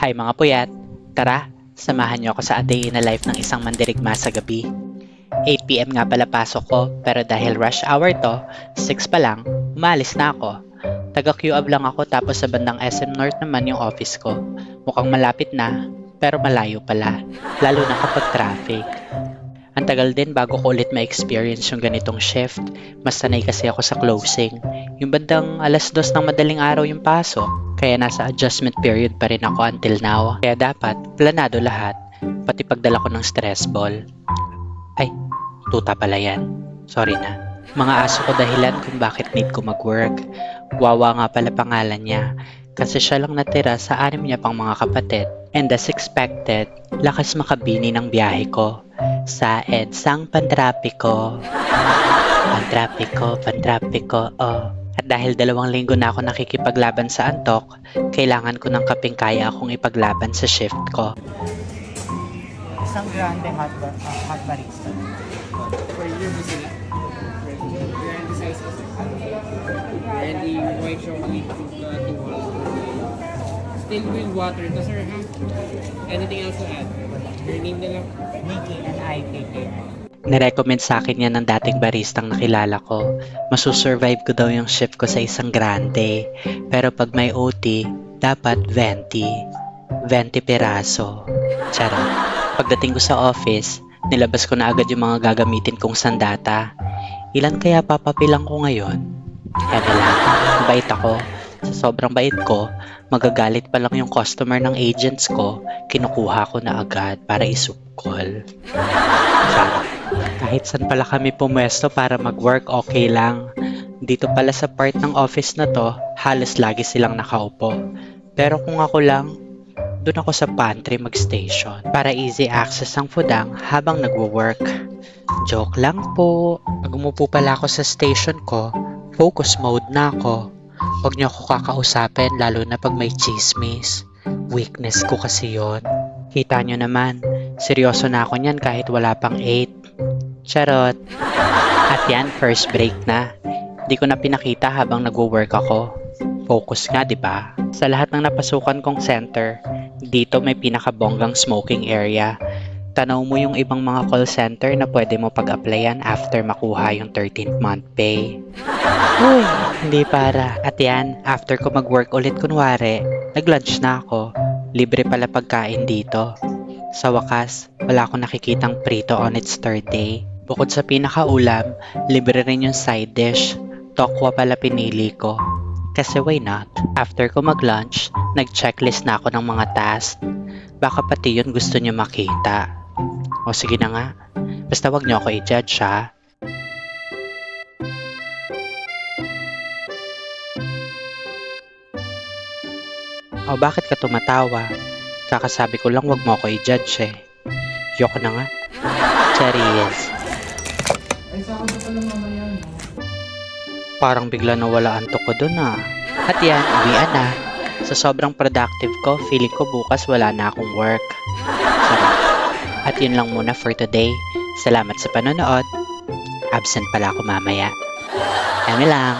Hi mga puyat! Tara, samahan niyo ako sa a day in a life ng isang mandirigma sa gabi. 8 PM nga pala pasok ko, pero dahil rush hour to, 6 pa lang, umalis na ako. Taga QAB lang ako tapos sa bandang SM North naman yung office ko. Mukhang malapit na, pero malayo pala, lalo na kapag traffic. Ang tagal din bago ko ulit ma-experience yung ganitong shift. Mas sanay kasi ako sa closing. Yung bandang 2:00 ng madaling araw yung pasok. Kaya nasa adjustment period pa rin ako until now. Kaya dapat, planado lahat. Pati pagdala ko ng stress ball. Ay, tuta pala yan. Sorry na. Mga aso ko dahilan kung bakit need ko mag-work. Wawa nga pala pangalan niya. Kasi siya lang natira sa 6 niya pang mga kapatid. And as expected, lakas makabini ng biyahe ko. Sa EDSAng pantrapiko. Pantrapiko, oh. At dahil 2 linggo na ako nakikipaglaban sa antok, kailangan ko ng kapeng kaya akong ipaglaban sa shift ko. Isang grande hot barista. For your vicinity. Grande size kasi. And the white chocolate still with water to sir, ha? Anything else to add? Your name na lang? Nikki and IKK. Nirecommend sa akin yan ng dating baristang nakilala ko. Masusurvive ko daw yung shift ko sa isang grande. Pero pag may OT, dapat 20 peraso. Charot. Pagdating ko sa office, nilabas ko na agad yung mga gagamitin kong sandata. Ilan kaya papapilang ko ngayon? Kaya lang, bait ako. Sa sobrang bait ko, magagalit pa lang yung customer ng agents ko, kinukuha ko na agad para isukol. Charot. Kahit saan pala kami pumwesto para mag-work, okay lang. Dito pala sa part ng office na to, halos lagi silang nakaupo. Pero kung ako lang, doon ako sa pantry mag-station para easy access ang foodang habang nagwo-work. Joke lang po. Pag umupo pala ako sa station ko, focus mode na ako. Huwag niyo ako kakausapin lalo na pag may chismis. Weakness ko kasi yon. Kita niyo naman, seryoso na ako niyan kahit wala pang 8. Charot. At yan, first break na. Hindi ko na pinakita habang nagwo-work ako. Focus nga, di ba? Sa lahat ng napasukan kong center, dito may pinakabonggang smoking area. Tanaw mo yung ibang mga call center na pwede mo pag-applyan after makuha yung 13th month pay. Uy, hindi para. At yan, after ko mag-work ulit kunwari, nag-lunch na ako. Libre pala pagkain dito. Sa wakas, wala akong nakikitang prito on its 3rd day. Bukod sa pinakaulam, libre rin yung side dish. Tokwa pala pinili ko. Kasi why not? After ko mag-lunch, nag-checklist na ako ng mga task. Baka pati yun gusto nyo makita. O sige na nga. Basta wag nyo ako i-judge ha. O bakit ka tumatawa? Kakasabi ko lang wag mo ako i-judge eh. Yoko na nga. Charis. Ay, saan ka pala mamaya, no? Parang bigla nawala antok ko dun ah. At yan, uwian na. Sa sobrang productive ko, feeling ko bukas wala na akong work. Sarap. At yun lang muna for today. Salamat sa panonood. Absent pala ako mamaya. Kami lang.